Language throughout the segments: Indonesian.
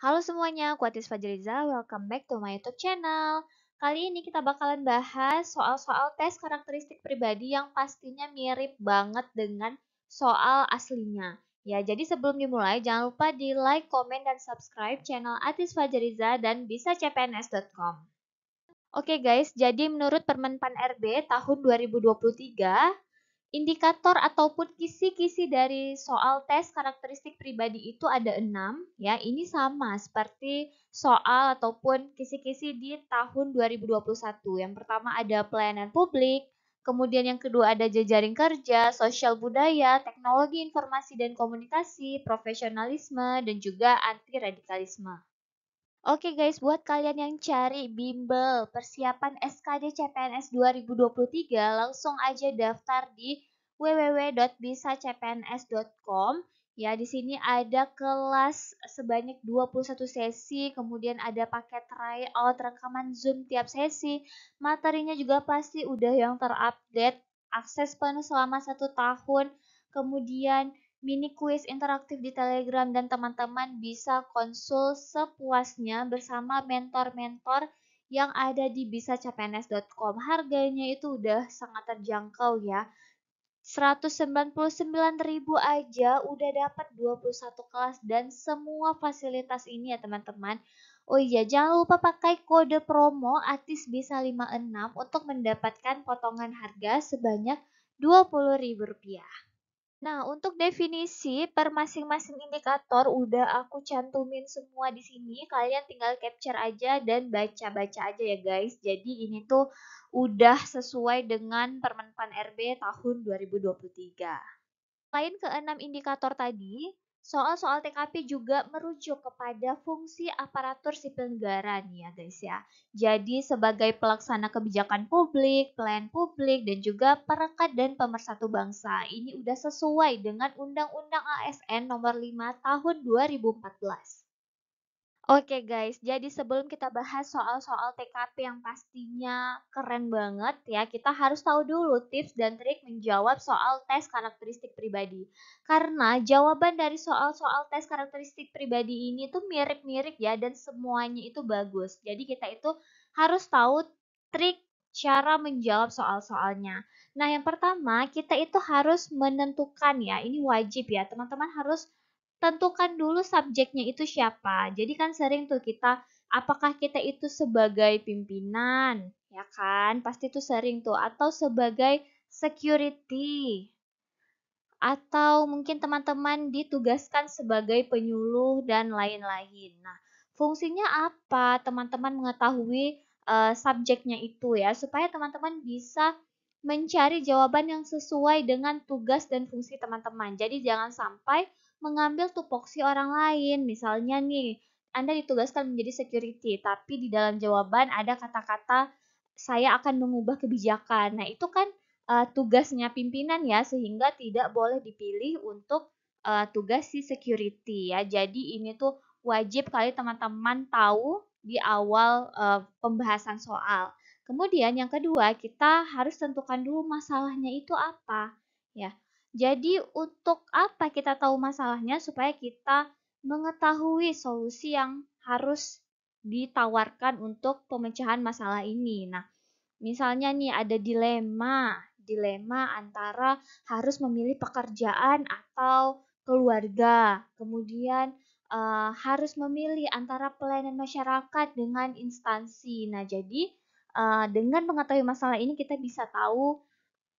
Halo semuanya, aku Atis Fajriza, welcome back to my YouTube channel. Kali ini kita bakalan bahas soal-soal tes karakteristik pribadi yang pastinya mirip banget dengan soal aslinya. Ya, jadi sebelum dimulai, jangan lupa di like, komen, dan subscribe channel Atis Fajriza dan bisa cpns.com. Oke guys, jadi menurut Permenpan RB tahun 2023, indikator ataupun kisi-kisi dari soal tes karakteristik pribadi itu ada 6, ya. Ini sama seperti soal ataupun kisi-kisi di tahun 2021. Yang pertama ada pelayanan publik, kemudian yang kedua ada jejaring kerja, sosial budaya, teknologi informasi dan komunikasi, profesionalisme, dan juga anti radikalisme. Oke guys, buat kalian yang cari bimbel persiapan SKD CPNS 2023, langsung aja daftar di www.bisacpns.com. Ya, di sini ada kelas sebanyak 21 sesi, kemudian ada paket tryout rekaman Zoom tiap sesi. Materinya juga pasti udah yang terupdate, akses penuh selama 1 tahun. Kemudian mini quiz interaktif di Telegram dan teman-teman bisa konsul sepuasnya bersama mentor-mentor yang ada di bisacpns.com. Harganya itu udah sangat terjangkau ya. 199.000 aja udah dapat 21 kelas dan semua fasilitas ini ya teman-teman. Oh iya, jangan lupa pakai kode promo ATIS bisa 56 untuk mendapatkan potongan harga sebanyak Rp20.000. Nah, untuk definisi per masing-masing indikator udah aku cantumin semua di sini. Kalian tinggal capture aja dan baca-baca aja ya guys. Jadi ini tuh udah sesuai dengan Permenpan RB tahun 2023. Selain keenam indikator tadi, soal-soal TKP juga merujuk kepada fungsi aparatur sipil negara nih ya guys ya. Jadi sebagai pelaksana kebijakan publik, pelayan publik, dan juga perekat dan pemersatu bangsa. Ini udah sesuai dengan Undang-Undang ASN nomor 5 tahun 2014. Oke guys, jadi sebelum kita bahas soal-soal TKP yang pastinya keren banget ya, kita harus tahu dulu tips dan trik menjawab soal tes karakteristik pribadi. Karena jawaban dari soal-soal tes karakteristik pribadi ini tuh mirip-mirip ya dan semuanya itu bagus. Jadi kita itu harus tahu trik cara menjawab soal-soalnya. Nah, yang pertama kita itu harus menentukan ya, ini wajib ya, teman-teman harus tentukan dulu subjeknya itu siapa. Jadi kan sering tuh kita, apakah kita itu sebagai pimpinan, ya kan? Pasti tuh sering tuh. Atau sebagai security. Atau mungkin teman-teman ditugaskan sebagai penyuluh dan lain-lain. Nah, fungsinya apa? Teman-teman mengetahui subjeknya itu ya, supaya teman-teman bisa mencari jawaban yang sesuai dengan tugas dan fungsi teman-teman. Jadi jangan sampai mengambil tupoksi orang lain. Misalnya nih, Anda ditugaskan menjadi security, tapi di dalam jawaban ada kata-kata saya akan mengubah kebijakan. Nah, itu kan tugasnya pimpinan ya, sehingga tidak boleh dipilih untuk tugas si security ya. Jadi ini tuh wajib kali teman-teman tahu di awal pembahasan soal. Kemudian yang kedua, kita harus tentukan dulu masalahnya itu apa ya. Jadi untuk apa kita tahu masalahnya supaya kita mengetahui solusi yang harus ditawarkan untuk pemecahan masalah ini. Nah, misalnya nih ada dilema antara harus memilih pekerjaan atau keluarga. Kemudian harus memilih antara pelayanan masyarakat dengan instansi. Nah, jadi dengan mengetahui masalah ini kita bisa tahu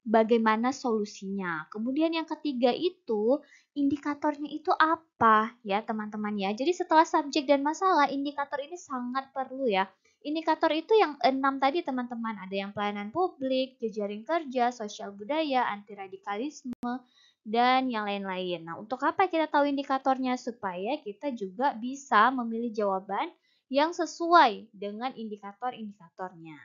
bagaimana solusinya. Kemudian yang ketiga itu indikatornya itu apa ya teman-teman ya. Jadi setelah subjek dan masalah, indikator ini sangat perlu ya. Indikator itu yang 6 tadi teman-teman. Ada yang pelayanan publik, jejaring kerja, sosial budaya, anti radikalisme, dan yang lain-lain. Nah, untuk apa kita tahu indikatornya? Supaya kita juga bisa memilih jawaban yang sesuai dengan indikator-indikatornya.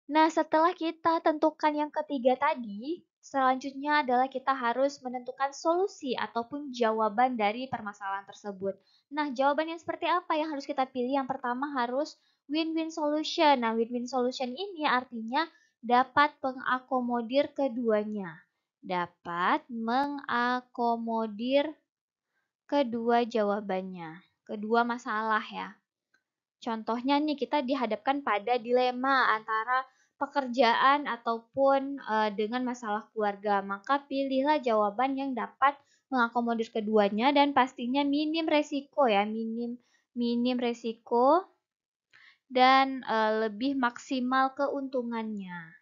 Nah, setelah kita tentukan yang ketiga tadi, selanjutnya adalah kita harus menentukan solusi ataupun jawaban dari permasalahan tersebut. Nah, jawaban yang seperti apa yang harus kita pilih? Yang pertama harus win-win solution. Nah, win-win solution ini artinya dapat mengakomodir keduanya. Dapat mengakomodir kedua jawabannya. kedua masalah ya. Contohnya nih kita dihadapkan pada dilema antara pekerjaan ataupun, dengan masalah keluarga, maka pilihlah jawaban yang dapat mengakomodir keduanya dan pastinya minim resiko ya, minim minim resiko dan, lebih maksimal keuntungannya.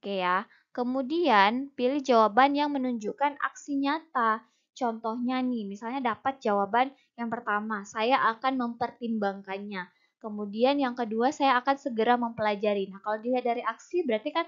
Oke ya. Kemudian pilih jawaban yang menunjukkan aksi nyata. Contohnya nih, misalnya dapat jawaban yang pertama, saya akan mempertimbangkannya. Kemudian yang kedua, saya akan segera mempelajari. Nah, kalau dilihat dari aksi berarti kan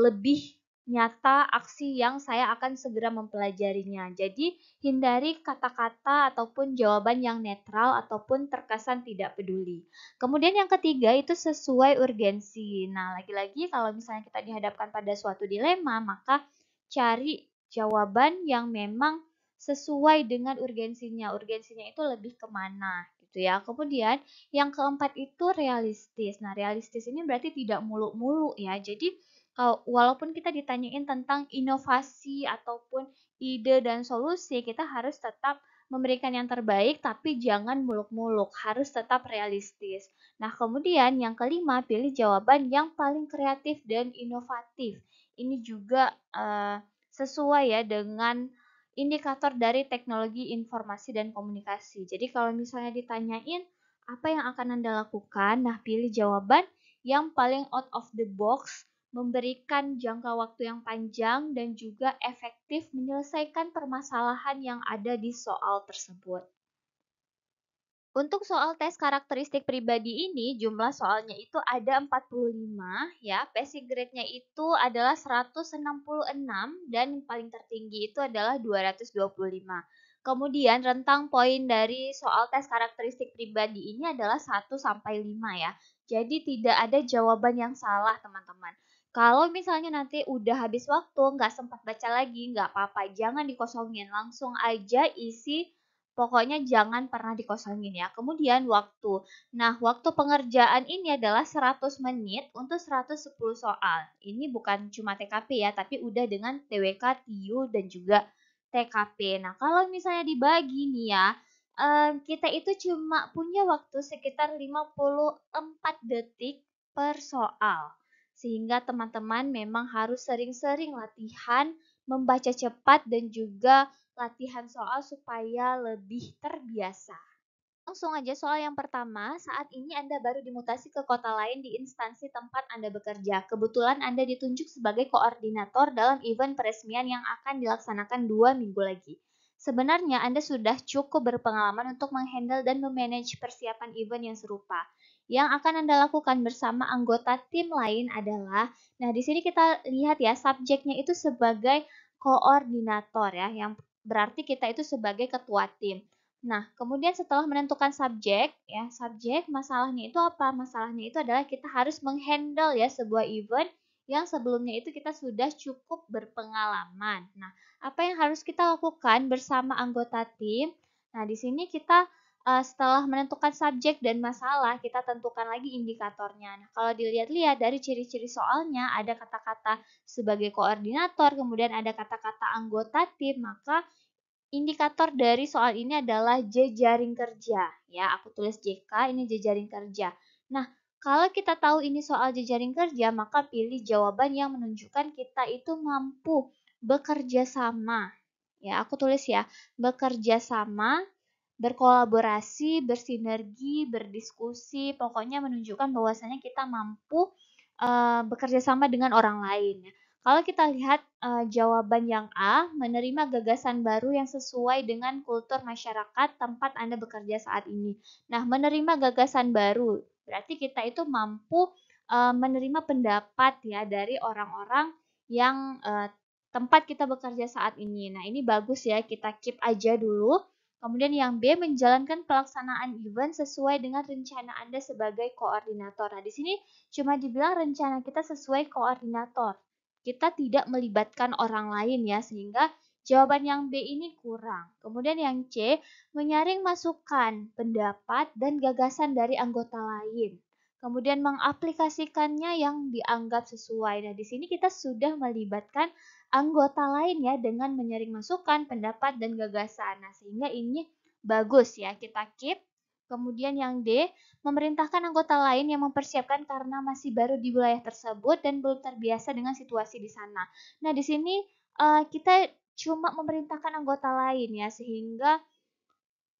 lebih nyata aksi yang saya akan segera mempelajarinya. Jadi, hindari kata-kata ataupun jawaban yang netral ataupun terkesan tidak peduli. Kemudian yang ketiga itu sesuai urgensi. Nah, lagi-lagi kalau misalnya kita dihadapkan pada suatu dilema, maka cari jawaban yang memang sesuai dengan urgensinya. Urgensinya itu lebih kemana gitu ya. Kemudian yang keempat itu realistis. Nah, realistis ini berarti tidak muluk-muluk ya. Jadi walaupun kita ditanyain tentang inovasi ataupun ide dan solusi, kita harus tetap memberikan yang terbaik tapi jangan muluk-muluk, harus tetap realistis. Nah, kemudian yang kelima, pilih jawaban yang paling kreatif dan inovatif. Ini juga sesuai ya dengan indikator dari teknologi informasi dan komunikasi. Jadi kalau misalnya ditanyain apa yang akan Anda lakukan, nah pilih jawaban yang paling out of the box, memberikan jangka waktu yang panjang dan juga efektif menyelesaikan permasalahan yang ada di soal tersebut. Untuk soal tes karakteristik pribadi ini, jumlah soalnya itu ada 45 ya. Passing grade-nya itu adalah 166 dan paling tertinggi itu adalah 225. Kemudian rentang poin dari soal tes karakteristik pribadi ini adalah 1 sampai 5 ya. Jadi tidak ada jawaban yang salah, teman-teman. Kalau misalnya nanti udah habis waktu, nggak sempat baca lagi, nggak apa-apa, jangan dikosongin, langsung aja isi. Pokoknya jangan pernah dikosongin ya. Kemudian waktu. Nah, waktu pengerjaan ini adalah 100 menit untuk 110 soal. Ini bukan cuma TKP ya, tapi udah dengan TWK, TIU, dan juga TKP. Nah, kalau misalnya dibagi nih ya, kita itu cuma punya waktu sekitar 54 detik per soal. Sehingga teman-teman memang harus sering-sering latihan, membaca cepat, dan juga latihan soal supaya lebih terbiasa. Langsung aja soal yang pertama, saat ini Anda baru dimutasi ke kota lain di instansi tempat Anda bekerja. Kebetulan Anda ditunjuk sebagai koordinator dalam event peresmian yang akan dilaksanakan 2 minggu lagi. Sebenarnya Anda sudah cukup berpengalaman untuk menghandle dan memanage persiapan event yang serupa. Yang akan Anda lakukan bersama anggota tim lain adalah, nah di sini kita lihat ya, subjeknya itu sebagai koordinator ya, yang berarti kita itu sebagai ketua tim. Nah, kemudian setelah menentukan subjek, ya, subjek masalahnya itu apa? Masalahnya itu adalah kita harus menghandle ya sebuah event yang sebelumnya itu kita sudah cukup berpengalaman. Nah, apa yang harus kita lakukan bersama anggota tim? Nah, di sini kita setelah menentukan subjek dan masalah, kita tentukan lagi indikatornya. Nah, kalau dilihat-lihat dari ciri-ciri soalnya, ada kata-kata sebagai koordinator, kemudian ada kata-kata anggota tim, maka indikator dari soal ini adalah jejaring kerja. Ya, aku tulis JK, ini jejaring kerja. Nah, kalau kita tahu ini soal jejaring kerja, maka pilih jawaban yang menunjukkan kita itu mampu bekerja sama. Ya, aku tulis ya, bekerja sama, berkolaborasi, bersinergi, berdiskusi, pokoknya menunjukkan bahwasanya kita mampu bekerja sama dengan orang lain. Ya. Kalau kita lihat jawaban yang A, menerima gagasan baru yang sesuai dengan kultur masyarakat tempat Anda bekerja saat ini. Nah, menerima gagasan baru berarti kita itu mampu menerima pendapat ya dari orang-orang yang tempat kita bekerja saat ini. Nah, ini bagus ya, kita keep aja dulu. Kemudian yang B, menjalankan pelaksanaan event sesuai dengan rencana Anda sebagai koordinator. Nah, di sini cuma dibilang rencana kita sesuai koordinator. Kita tidak melibatkan orang lain ya, sehingga jawaban yang B ini kurang. Kemudian yang C, menyaring masukan, pendapat, dan gagasan dari anggota lain. Kemudian mengaplikasikannya yang dianggap sesuai. Nah, di sini kita sudah melibatkan anggota lain ya dengan menyaring masukan, pendapat, dan gagasan. Nah, sehingga ini bagus ya, kita keep. Kemudian yang D, memerintahkan anggota lain yang mempersiapkan karena masih baru di wilayah tersebut dan belum terbiasa dengan situasi di sana. Nah, di sini kita cuma memerintahkan anggota lain ya, sehingga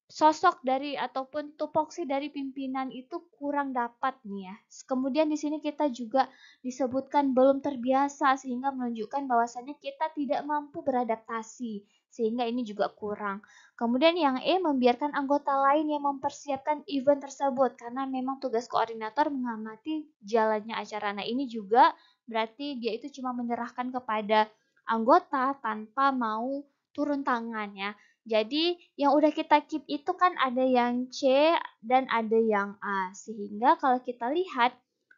sosok dari ataupun tupoksi dari pimpinan itu kurang dapat nih ya. Kemudian di sini kita juga disebutkan belum terbiasa sehingga menunjukkan bahwasannya kita tidak mampu beradaptasi sehingga ini juga kurang. Kemudian yang E, membiarkan anggota lain yang mempersiapkan event tersebut karena memang tugas koordinator mengamati jalannya acara. Nah, ini juga berarti dia itu cuma menyerahkan kepada anggota tanpa mau turun tangan ya. Jadi yang udah kita keep itu kan ada yang C dan ada yang A. Sehingga kalau kita lihat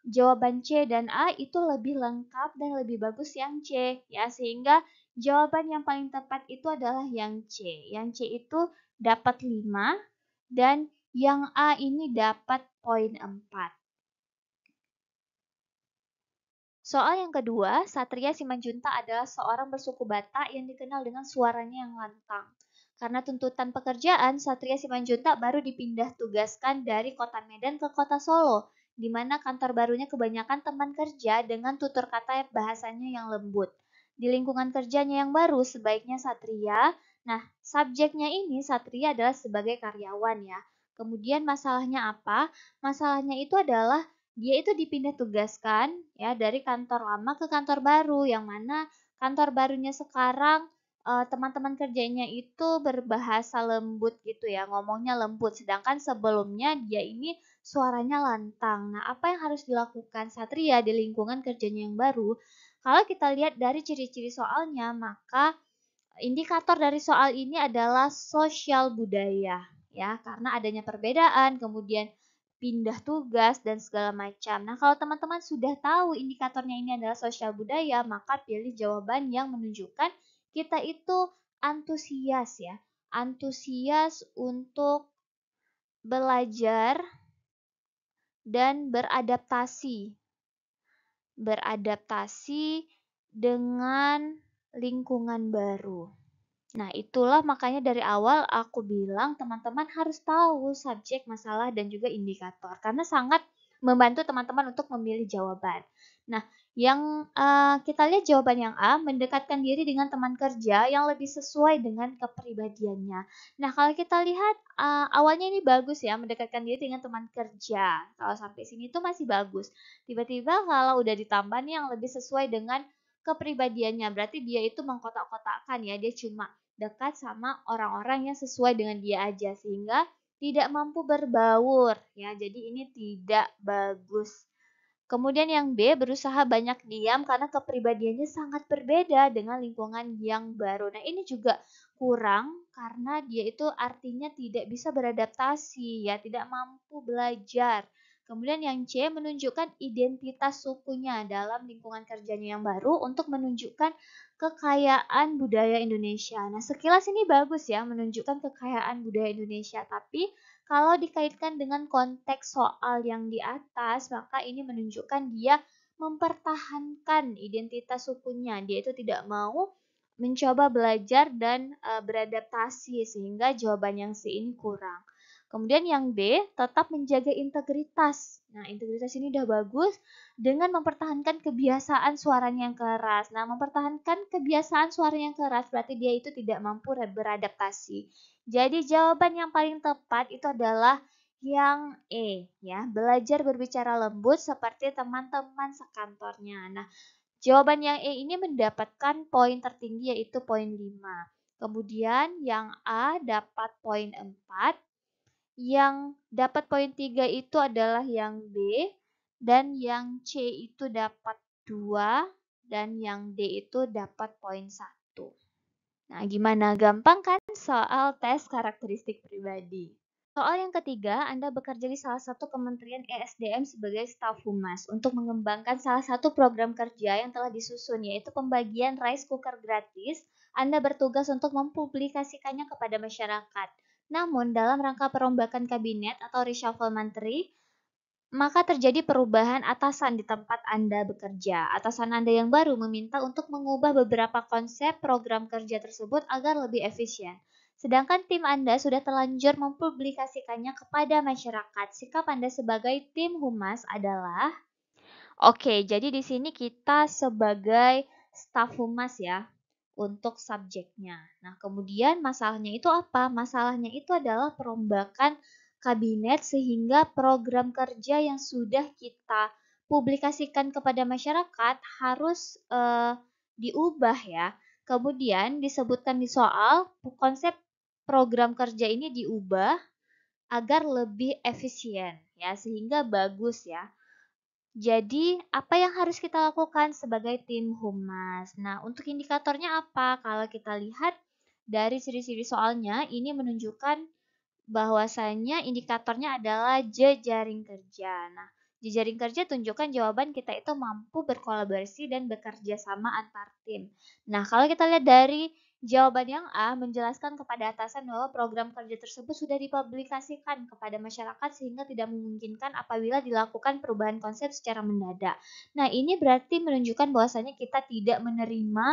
jawaban C dan A itu lebih lengkap dan lebih bagus yang C ya. Sehingga jawaban yang paling tepat itu adalah yang C. Yang C itu dapat 5 dan yang A ini dapat poin 4. Soal yang kedua, Satria Simanjuntak adalah seorang bersuku Batak yang dikenal dengan suaranya yang lantang. Karena tuntutan pekerjaan, Satria Simanjuntak baru dipindah tugaskan dari kota Medan ke kota Solo, di mana kantor barunya kebanyakan teman kerja dengan tutur kata bahasanya yang lembut. Di lingkungan kerjanya yang baru, sebaiknya Satria, nah subjeknya ini Satria adalah sebagai karyawan ya. Kemudian masalahnya apa? Masalahnya itu adalah dia itu dipindah tugaskan ya dari kantor lama ke kantor baru yang mana kantor barunya sekarang teman-teman kerjanya itu berbahasa lembut gitu ya, ngomongnya lembut sedangkan sebelumnya dia ini suaranya lantang. Nah, apa yang harus dilakukan Satria di lingkungan kerjanya yang baru? Kalau kita lihat dari ciri-ciri soalnya, maka indikator dari soal ini adalah sosial budaya ya, karena adanya perbedaan, kemudian pindah tugas dan segala macam. Nah, kalau teman-teman sudah tahu indikatornya ini adalah sosial budaya, maka pilih jawaban yang menunjukkan kita itu antusias ya. Antusias untuk belajar dan beradaptasi. Beradaptasi dengan lingkungan baru. Nah, itulah makanya dari awal aku bilang teman-teman harus tahu subjek, masalah, dan juga indikator. Karena sangat membantu teman-teman untuk memilih jawaban. Nah, yang kita lihat jawaban yang A, mendekatkan diri dengan teman kerja yang lebih sesuai dengan kepribadiannya. Nah, kalau kita lihat awalnya ini bagus ya, mendekatkan diri dengan teman kerja. Kalau sampai sini tuh masih bagus. Tiba-tiba kalau udah ditambah nih yang lebih sesuai dengan kepribadiannya, berarti dia itu mengkotak-kotakkan ya, dia cuma dekat sama orang-orang yang sesuai dengan dia aja sehingga tidak mampu berbaur ya. Jadi ini tidak bagus. Kemudian yang B, berusaha banyak diam karena kepribadiannya sangat berbeda dengan lingkungan yang baru. Nah, ini juga kurang karena dia itu artinya tidak bisa beradaptasi ya, tidak mampu belajar. Kemudian yang C, menunjukkan identitas sukunya dalam lingkungan kerjanya yang baru untuk menunjukkan kekayaan budaya Indonesia. Nah, sekilas ini bagus ya, menunjukkan kekayaan budaya Indonesia, tapi kalau dikaitkan dengan konteks soal yang di atas, maka ini menunjukkan dia mempertahankan identitas sukunya. Dia itu tidak mau mencoba belajar dan beradaptasi sehingga jawaban yang C ini kurang. Kemudian yang D, tetap menjaga integritas. Nah, integritas ini udah bagus dengan mempertahankan kebiasaan suaranya yang keras. Nah, mempertahankan kebiasaan suaranya yang keras berarti dia itu tidak mampu beradaptasi. Jadi jawaban yang paling tepat itu adalah yang E ya, belajar berbicara lembut seperti teman-teman sekantornya. Nah, jawaban yang E ini mendapatkan poin tertinggi yaitu poin 5. Kemudian yang A dapat poin 4, yang dapat poin 3 itu adalah yang B, dan yang C itu dapat 2, dan yang D itu dapat poin 1. Nah, gimana? Gampang kan soal tes karakteristik pribadi? Soal yang ketiga, Anda bekerja di salah satu kementerian ESDM sebagai staf humas untuk mengembangkan salah satu program kerja yang telah disusun, yaitu pembagian rice cooker gratis. Anda bertugas untuk mempublikasikannya kepada masyarakat. Namun, dalam rangka perombakan kabinet atau reshuffle menteri, maka terjadi perubahan atasan di tempat Anda bekerja. Atasan Anda yang baru meminta untuk mengubah beberapa konsep program kerja tersebut agar lebih efisien. Sedangkan tim Anda sudah terlanjur mempublikasikannya kepada masyarakat. Sikap Anda sebagai tim humas adalah oke, jadi di sini kita sebagai staf humas ya untuk subjeknya. Nah, kemudian masalahnya itu apa? Masalahnya itu adalah perombakan kabinet sehingga program kerja yang sudah kita publikasikan kepada masyarakat harus diubah ya. Kemudian disebutkan di soal konsep program kerja ini diubah agar lebih efisien ya, sehingga bagus ya. Jadi, apa yang harus kita lakukan sebagai tim humas? Nah, untuk indikatornya apa? Kalau kita lihat dari ciri-ciri soalnya, ini menunjukkan bahwasanya indikatornya adalah jejaring kerja. Nah, jejaring kerja tunjukkan jawaban kita itu mampu berkolaborasi dan bekerja sama antar tim. Nah, kalau kita lihat dari jawaban yang A menjelaskan kepada atasan bahwa program kerja tersebut sudah dipublikasikan kepada masyarakat sehingga tidak memungkinkan apabila dilakukan perubahan konsep secara mendadak. Nah, ini berarti menunjukkan bahwasanya kita tidak menerima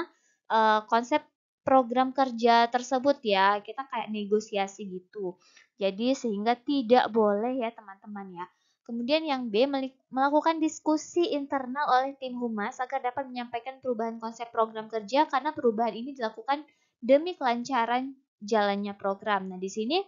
konsep program kerja tersebut ya. Kita kayak negosiasi gitu. Jadi sehingga tidak boleh ya teman-teman ya. Kemudian yang B, melakukan diskusi internal oleh tim humas agar dapat menyampaikan perubahan konsep program kerja karena perubahan ini dilakukan demi kelancaran jalannya program. Nah, di sini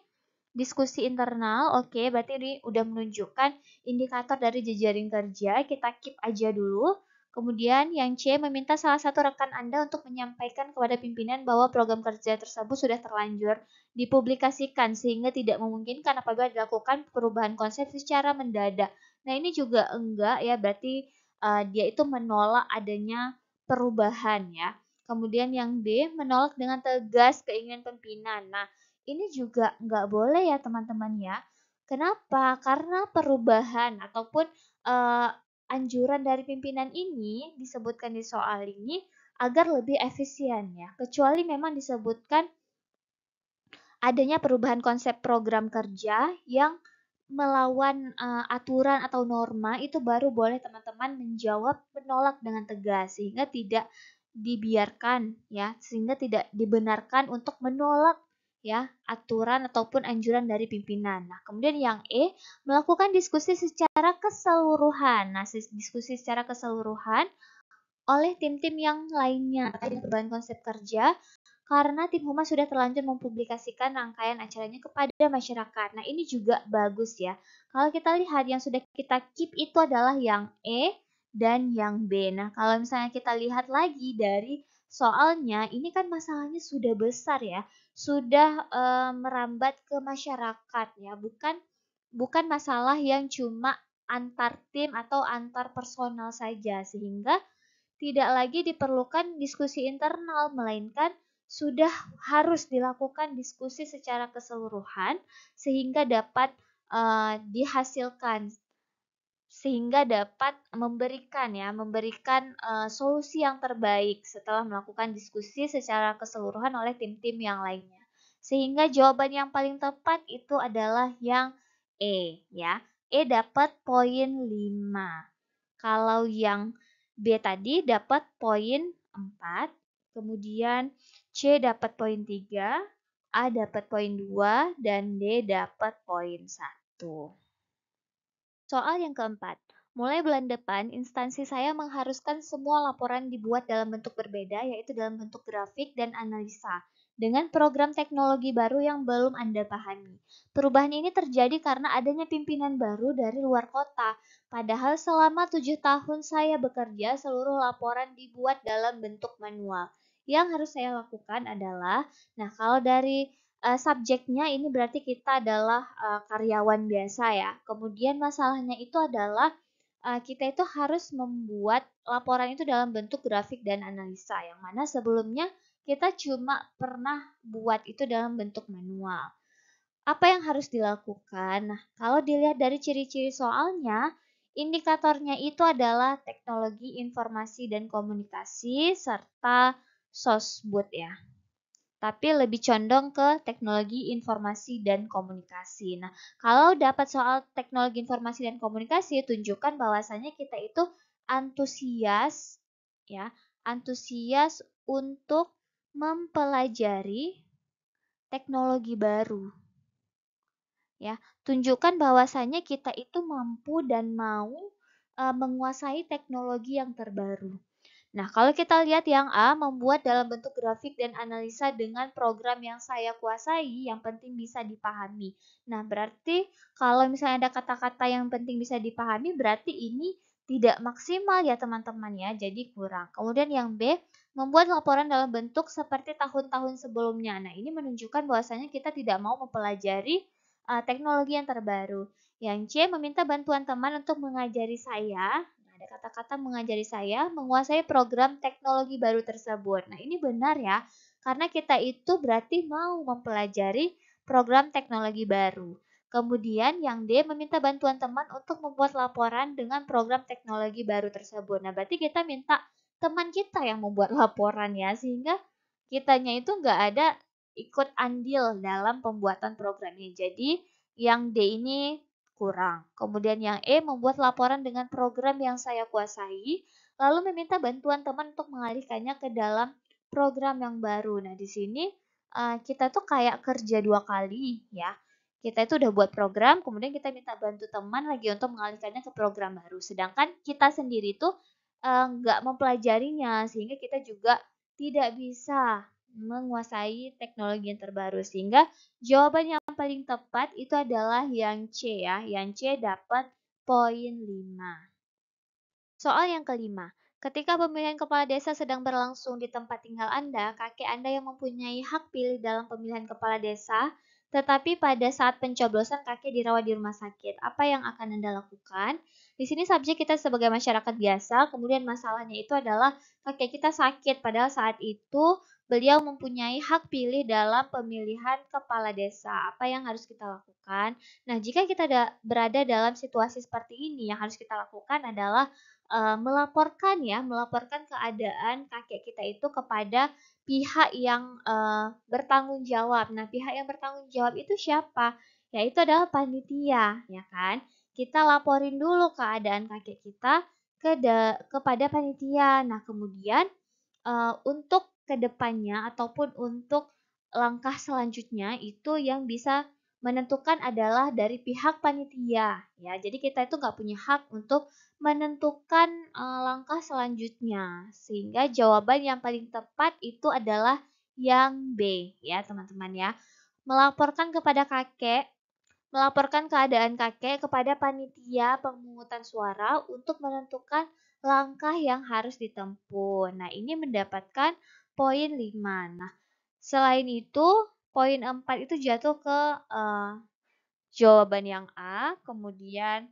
diskusi internal, oke, berarti ini udah menunjukkan indikator dari jejaring kerja, kita keep aja dulu. Kemudian yang C, meminta salah satu rekan Anda untuk menyampaikan kepada pimpinan bahwa program kerja tersebut sudah terlanjur dipublikasikan sehingga tidak memungkinkan apabila dilakukan perubahan konsep secara mendadak. Nah, ini juga enggak ya, berarti dia itu menolak adanya perubahan ya. Kemudian yang D, menolak dengan tegas keinginan pimpinan. Nah, ini juga nggak boleh ya teman-teman ya. Kenapa? Karena perubahan ataupun uh, anjuran dari pimpinan ini disebutkan di soal ini agar lebih efisien ya. Kecuali memang disebutkan adanya perubahan konsep program kerja yang melawan aturan atau norma itu baru boleh teman-teman menjawab menolak dengan tegas sehingga tidak dibiarkan ya, sehingga tidak dibenarkan untuk menolak ya aturan ataupun anjuran dari pimpinan. Nah, kemudian yang E, melakukan diskusi secara keseluruhan. Nah, diskusi secara keseluruhan oleh tim-tim yang lainnya terkait perubahan konsep kerja karena tim humas sudah terlanjur mempublikasikan rangkaian acaranya kepada masyarakat. Nah, ini juga bagus ya. Kalau kita lihat yang sudah kita keep itu adalah yang E dan yang B. Nah, kalau misalnya kita lihat lagi dari soalnya, ini kan masalahnya sudah besar ya. Sudah merambat ke masyarakat ya, bukan masalah yang cuma antar tim atau antar personal saja sehingga tidak lagi diperlukan diskusi internal, melainkan sudah harus dilakukan diskusi secara keseluruhan sehingga dapat dihasilkan sehingga dapat memberikan solusi yang terbaik setelah melakukan diskusi secara keseluruhan oleh tim-tim yang lainnya. Sehingga jawaban yang paling tepat itu adalah yang E ya. E dapat poin 5. Kalau yang B tadi dapat poin 4, kemudian C dapat poin 3, A dapat poin 2, dan D dapat poin 1. Soal yang keempat, mulai bulan depan instansi saya mengharuskan semua laporan dibuat dalam bentuk berbeda, yaitu dalam bentuk grafik dan analisa, dengan program teknologi baru yang belum Anda pahami. Perubahan ini terjadi karena adanya pimpinan baru dari luar kota, padahal selama 7 tahun saya bekerja, seluruh laporan dibuat dalam bentuk manual. Yang harus saya lakukan adalah, nah kalau dari subjeknya ini berarti kita adalah karyawan biasa ya. Kemudian masalahnya itu adalah kita itu harus membuat laporan itu dalam bentuk grafik dan analisa yang mana sebelumnya kita cuma pernah buat itu dalam bentuk manual. Apa yang harus dilakukan? Nah, kalau dilihat dari ciri-ciri soalnya, indikatornya itu adalah teknologi informasi dan komunikasi serta sosbud ya, tapi lebih condong ke teknologi informasi dan komunikasi. Nah, kalau dapat soal teknologi informasi dan komunikasi, tunjukkan bahwasanya kita itu antusias ya, antusias untuk mempelajari teknologi baru. Ya, tunjukkan bahwasanya kita itu mampu dan mau menguasai teknologi yang terbaru. Nah, kalau kita lihat yang A, membuat dalam bentuk grafik dan analisa dengan program yang saya kuasai, yang penting bisa dipahami. Nah, berarti kalau misalnya ada kata-kata yang penting bisa dipahami, berarti ini tidak maksimal ya teman-teman ya, jadi kurang. Kemudian yang B, membuat laporan dalam bentuk seperti tahun-tahun sebelumnya. Nah, ini menunjukkan bahwasanya kita tidak mau mempelajari teknologi yang terbaru. Yang C, meminta bantuan teman untuk mengajari saya. Ada kata-kata mengajari saya menguasai program teknologi baru tersebut. Nah, ini benar ya, karena kita itu berarti mau mempelajari program teknologi baru. Kemudian yang D, meminta bantuan teman untuk membuat laporan dengan program teknologi baru tersebut. Nah, berarti kita minta teman kita yang membuat laporan ya, sehingga kitanya itu nggak ada ikut andil dalam pembuatan programnya. Jadi yang D ini kurang. Kemudian yang E, membuat laporan dengan program yang saya kuasai, lalu meminta bantuan teman untuk mengalihkannya ke dalam program yang baru. Nah, di sini kita tuh kayak kerja dua kali ya. Kita itu udah buat program, kemudian kita minta bantu teman lagi untuk mengalihkannya ke program baru. Sedangkan kita sendiri tuh nggak mempelajarinya, sehingga kita juga tidak bisa menguasai teknologi yang terbaru. Sehingga jawaban yang paling tepat itu adalah yang C ya. Yang C dapat poin 5. Soal yang kelima, ketika pemilihan kepala desa sedang berlangsung di tempat tinggal Anda, kakek Anda yang mempunyai hak pilih dalam pemilihan kepala desa, tetapi pada saat pencoblosan kakek dirawat di rumah sakit. Apa yang akan Anda lakukan? Di sini subjek kita sebagai masyarakat biasa, kemudian masalahnya itu adalah kakek kita sakit, padahal saat itu beliau mempunyai hak pilih dalam pemilihan kepala desa. Apa yang harus kita lakukan? Nah, jika kita berada dalam situasi seperti ini, yang harus kita lakukan adalah melaporkan keadaan kakek kita itu kepada pihak yang bertanggung jawab. Nah, pihak yang bertanggung jawab itu siapa? Yaitu adalah panitia, ya kan? Kita laporin dulu keadaan kakek kita kepada panitia. Nah, kemudian untuk kedepannya ataupun untuk langkah selanjutnya itu yang bisa menentukan adalah dari pihak panitia ya. Jadi kita itu nggak punya hak untuk menentukan langkah selanjutnya. Sehingga jawaban yang paling tepat itu adalah yang B ya teman-teman ya. Melaporkan kepada kakek Melaporkan keadaan kakek kepada panitia pemungutan suara untuk menentukan langkah yang harus ditempuh. Nah, ini mendapatkan poin 5. Nah, selain itu, poin 4 itu jatuh ke jawaban yang A, kemudian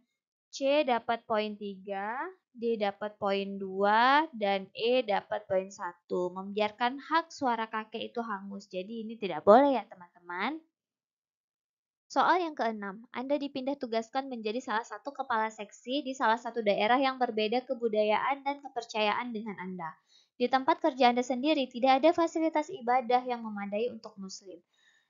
C dapat poin 3, D dapat poin 2, dan E dapat poin 1. Membiarkan hak suara kakek itu hangus. Jadi ini tidak boleh ya teman-teman. Soal yang keenam, Anda dipindah tugaskan menjadi salah satu kepala seksi di salah satu daerah yang berbeda kebudayaan dan kepercayaan dengan Anda. Di tempat kerja Anda sendiri tidak ada fasilitas ibadah yang memadai untuk muslim.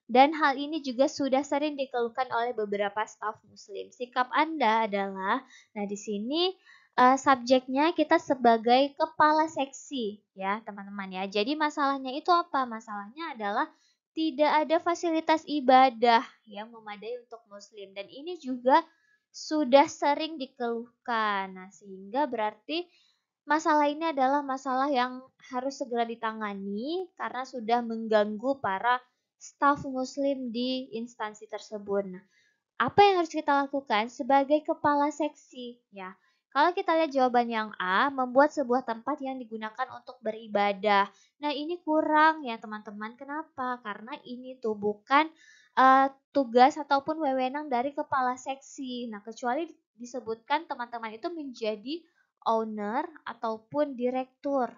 Dan hal ini juga sudah sering dikeluhkan oleh beberapa staf muslim. Sikap Anda adalah, nah di sini subjeknya kita sebagai kepala seksi ya teman-teman ya. Jadi masalahnya itu apa? Masalahnya adalah tidak ada fasilitas ibadah yang memadai untuk muslim dan ini juga sudah sering dikeluhkan. Nah, sehingga berarti masalah ini adalah masalah yang harus segera ditangani karena sudah mengganggu para staf muslim di instansi tersebut. Nah, apa yang harus kita lakukan sebagai kepala seksi ya? Kalau kita lihat jawaban yang A, membuat sebuah tempat yang digunakan untuk beribadah. Nah, ini kurang ya teman-teman. Kenapa? Karena ini tuh bukan tugas ataupun wewenang dari kepala seksi. Nah, kecuali disebutkan teman-teman itu menjadi owner ataupun direktur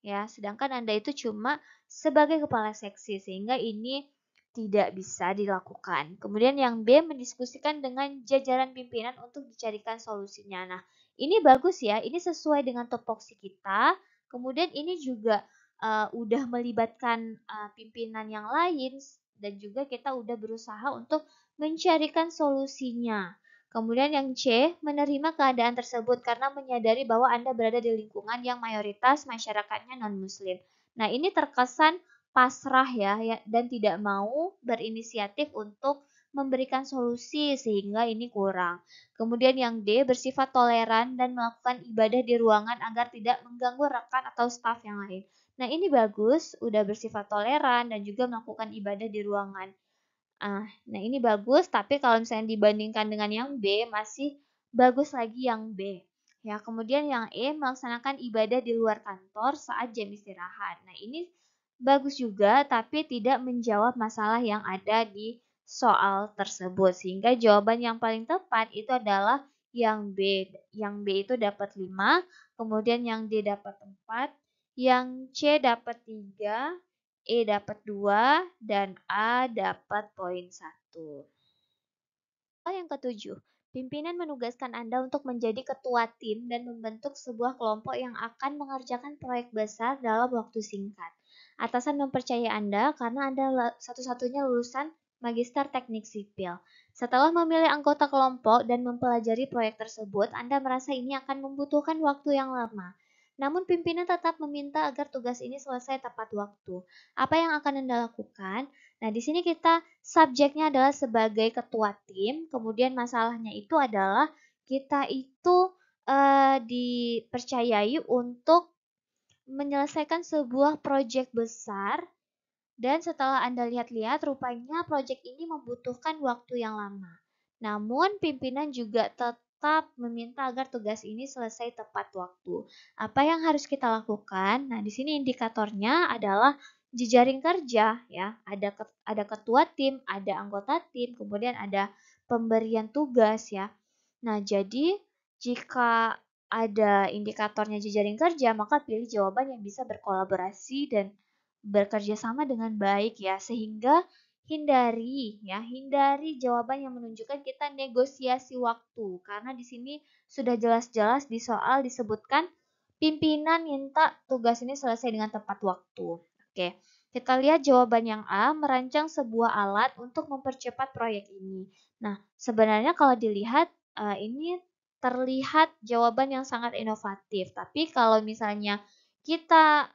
ya. Sedangkan Anda itu cuma sebagai kepala seksi sehingga ini tidak bisa dilakukan. Kemudian yang B, mendiskusikan dengan jajaran pimpinan untuk dicarikan solusinya. Nah, ini bagus ya, ini sesuai dengan topoksi kita. Kemudian ini juga udah melibatkan pimpinan yang lain dan juga kita udah berusaha untuk mencarikan solusinya. Kemudian yang C, menerima keadaan tersebut karena menyadari bahwa Anda berada di lingkungan yang mayoritas masyarakatnya non-muslim. Nah, ini terkesan pasrah ya dan tidak mau berinisiatif untuk memberikan solusi sehingga ini kurang. Kemudian yang D, bersifat toleran dan melakukan ibadah di ruangan agar tidak mengganggu rekan atau staf yang lain. Nah, ini bagus, udah bersifat toleran dan juga melakukan ibadah di ruangan. Nah ini bagus, tapi kalau misalnya dibandingkan dengan yang B, masih bagus lagi yang B. Ya, kemudian yang E, melaksanakan ibadah di luar kantor saat jam istirahat. Nah, ini bagus juga, tapi tidak menjawab masalah yang ada di soal tersebut. Sehingga jawaban yang paling tepat itu adalah yang B. Yang B itu dapat 5, kemudian yang D dapat 4, yang C dapat 3, E dapat 2 dan A dapat poin 1. Yang ketujuh, pimpinan menugaskan Anda untuk menjadi ketua tim dan membentuk sebuah kelompok yang akan mengerjakan proyek besar dalam waktu singkat. Atasan mempercayai Anda karena Anda satu-satunya lulusan Magister Teknik Sipil. Setelah memilih anggota kelompok dan mempelajari proyek tersebut, Anda merasa ini akan membutuhkan waktu yang lama. Namun pimpinan tetap meminta agar tugas ini selesai tepat waktu. Apa yang akan Anda lakukan? Nah, di sini kita subjeknya adalah sebagai ketua tim, kemudian masalahnya itu adalah kita itu dipercayai untuk menyelesaikan sebuah proyek besar dan setelah Anda lihat-lihat rupanya proyek ini membutuhkan waktu yang lama. Namun pimpinan juga tetap meminta agar tugas ini selesai tepat waktu. Apa yang harus kita lakukan? Nah, di sini indikatornya adalah jejaring kerja ya. Ada ketua tim, ada anggota tim, kemudian ada pemberian tugas ya. Nah, jadi jika ada indikatornya jejaring kerja, maka pilih jawaban yang bisa berkolaborasi dan bekerja sama dengan baik ya, sehingga hindari jawaban yang menunjukkan kita negosiasi waktu karena di sini sudah jelas-jelas di soal disebutkan pimpinan minta tugas ini selesai dengan tepat waktu. Oke, kita lihat jawaban yang A, merancang sebuah alat untuk mempercepat proyek ini. Nah, sebenarnya kalau dilihat ini terlihat jawaban yang sangat inovatif, tapi kalau misalnya kita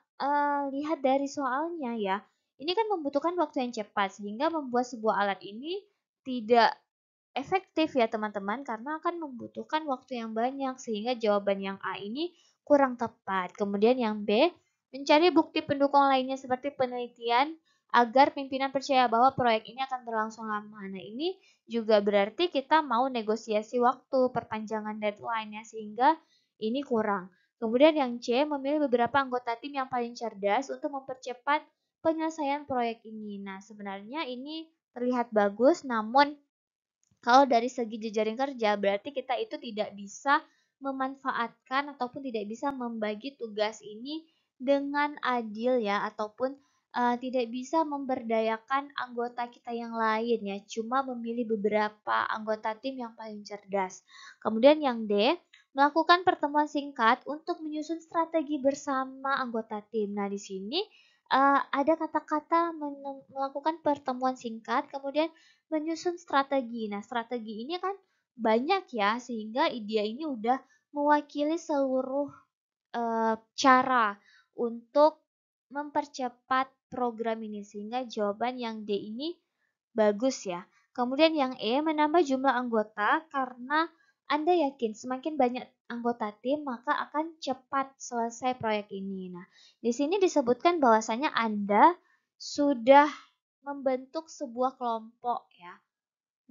lihat dari soalnya ya, ini kan membutuhkan waktu yang cepat sehingga membuat sebuah alat ini tidak efektif ya teman-teman karena akan membutuhkan waktu yang banyak sehingga jawaban yang A ini kurang tepat. Kemudian yang B, mencari bukti pendukung lainnya seperti penelitian agar pimpinan percaya bahwa proyek ini akan berlangsung lama. Nah, ini juga berarti kita mau negosiasi waktu, perpanjangan deadline ya sehingga ini kurang. Kemudian yang C, memilih beberapa anggota tim yang paling cerdas untuk mempercepat penyelesaian proyek ini. Nah, sebenarnya ini terlihat bagus, namun kalau dari segi jejaring kerja, berarti kita itu tidak bisa memanfaatkan ataupun tidak bisa membagi tugas ini dengan adil ya, ataupun tidak bisa memberdayakan anggota kita yang lain ya, cuma memilih beberapa anggota tim yang paling cerdas. Kemudian yang D, melakukan pertemuan singkat untuk menyusun strategi bersama anggota tim. Nah, di sini ada kata-kata melakukan pertemuan singkat, kemudian menyusun strategi. Nah, strategi ini kan banyak ya, sehingga dia ini udah mewakili seluruh cara untuk mempercepat program ini, sehingga jawaban yang D ini bagus ya. Kemudian yang E, menambah jumlah anggota karena Anda yakin semakin banyak anggota tim maka akan cepat selesai proyek ini. Nah, di sini disebutkan bahwasanya Anda sudah membentuk sebuah kelompok ya.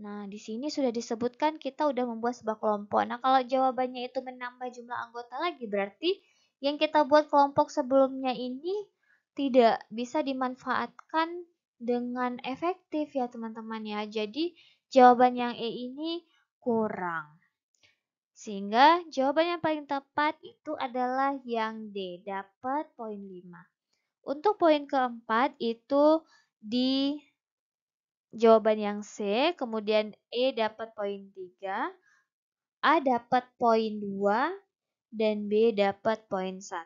Nah, di sini sudah disebutkan kita udah membuat sebuah kelompok. Nah, kalau jawabannya itu menambah jumlah anggota lagi, berarti yang kita buat kelompok sebelumnya ini tidak bisa dimanfaatkan dengan efektif ya teman-teman ya. Jadi, jawaban yang E ini kurang. Sehingga jawaban yang paling tepat itu adalah yang D, dapat poin 5. Untuk poin keempat itu di jawaban yang C, kemudian E dapat poin 3, A dapat poin 2, dan B dapat poin 1.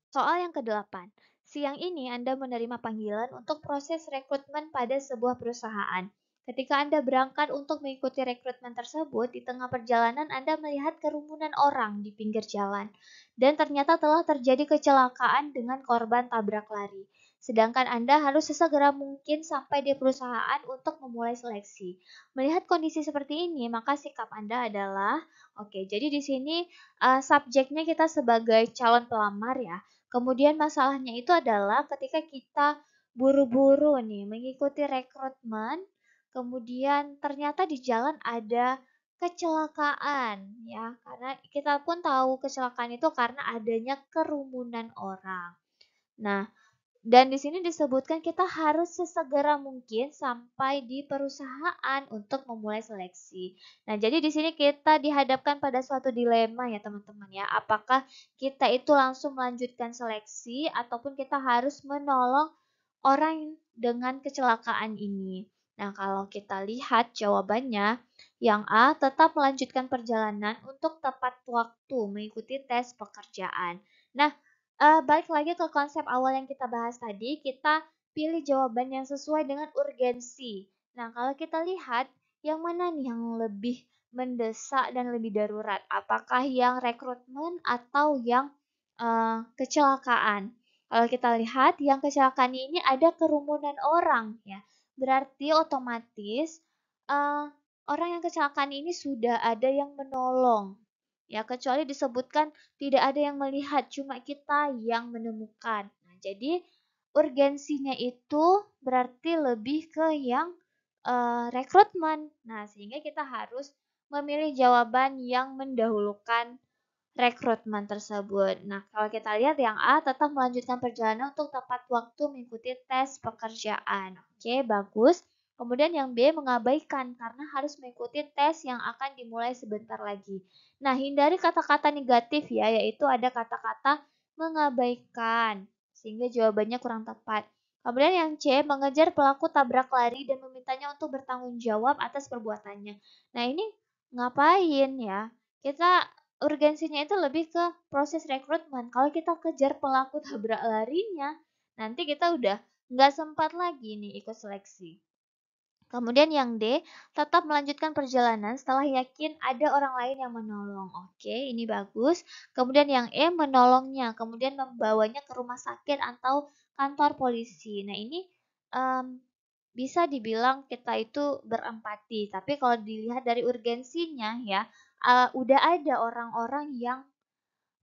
Soal yang ke-8. Siang ini Anda menerima panggilan untuk proses rekrutmen pada sebuah perusahaan. Ketika Anda berangkat untuk mengikuti rekrutmen tersebut, di tengah perjalanan Anda melihat kerumunan orang di pinggir jalan, dan ternyata telah terjadi kecelakaan dengan korban tabrak lari. Sedangkan Anda harus sesegera mungkin sampai di perusahaan untuk memulai seleksi. Melihat kondisi seperti ini, maka sikap Anda adalah, oke, jadi di sini subjeknya kita sebagai calon pelamar ya. Kemudian masalahnya itu adalah ketika kita buru-buru nih mengikuti rekrutmen, kemudian ternyata di jalan ada kecelakaan ya, karena kita pun tahu kecelakaan itu karena adanya kerumunan orang. Nah, dan di sini disebutkan kita harus sesegera mungkin sampai di perusahaan untuk memulai seleksi. Nah, jadi di sini kita dihadapkan pada suatu dilema ya teman-teman ya. Apakah kita itu langsung melanjutkan seleksi ataupun kita harus menolong orang dengan kecelakaan ini. Nah, kalau kita lihat jawabannya, yang A tetap melanjutkan perjalanan untuk tepat waktu mengikuti tes pekerjaan. Nah, balik lagi ke konsep awal yang kita bahas tadi, kita pilih jawaban yang sesuai dengan urgensi. Nah, kalau kita lihat yang mana nih yang lebih mendesak dan lebih darurat? Apakah yang rekrutmen atau yang kecelakaan? Kalau kita lihat yang kecelakaan ini ada kerumunan orang ya. Berarti otomatis orang yang kecelakaan ini sudah ada yang menolong. Ya, kecuali disebutkan tidak ada yang melihat, cuma kita yang menemukan. Nah, jadi urgensinya itu berarti lebih ke yang rekrutmen. Nah, sehingga kita harus memilih jawaban yang mendahulukan rekrutmen tersebut. Nah, kalau kita lihat yang A tetap melanjutkan perjalanan untuk tepat waktu mengikuti tes pekerjaan. Oke, bagus. Kemudian yang B mengabaikan karena harus mengikuti tes yang akan dimulai sebentar lagi. Nah, hindari kata-kata negatif ya, yaitu ada kata-kata mengabaikan, sehingga jawabannya kurang tepat. Kemudian yang C, mengejar pelaku tabrak lari dan memintanya untuk bertanggung jawab atas perbuatannya. Nah, ini ngapain ya? Kita urgensinya itu lebih ke proses rekrutmen. Kalau kita kejar pelaku tabrak larinya, nanti kita udah nggak sempat lagi nih ikut seleksi. Kemudian yang D, tetap melanjutkan perjalanan setelah yakin ada orang lain yang menolong. Oke, ini bagus. Kemudian yang E, menolongnya, kemudian membawanya ke rumah sakit atau kantor polisi. Nah, ini bisa dibilang kita itu berempati. Tapi kalau dilihat dari urgensinya ya, udah ada orang-orang yang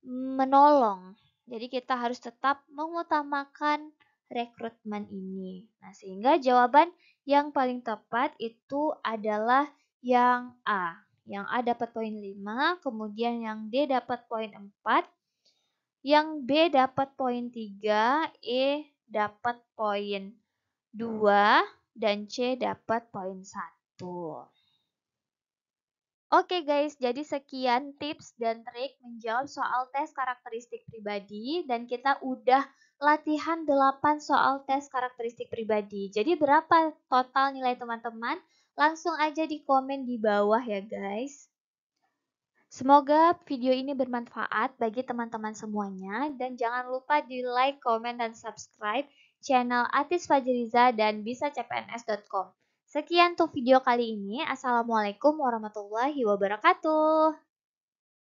menolong. Jadi kita harus tetap mengutamakan rekrutmen ini. Nah, sehingga jawaban yang paling tepat itu adalah yang A. Yang A dapat poin 5, kemudian yang D dapat poin 4, yang B dapat poin 3, E dapat poin 2, dan C dapat poin 1. Oke guys, jadi sekian tips dan trik menjawab soal tes karakteristik pribadi dan kita udah latihan 8 soal tes karakteristik pribadi. Jadi berapa total nilai teman-teman? Langsung aja di komen di bawah ya guys. Semoga video ini bermanfaat bagi teman-teman semuanya dan jangan lupa di like, komen, dan subscribe channel Atis Fajriza dan bisacpns.com. Sekian untuk video kali ini. Assalamualaikum warahmatullahi wabarakatuh.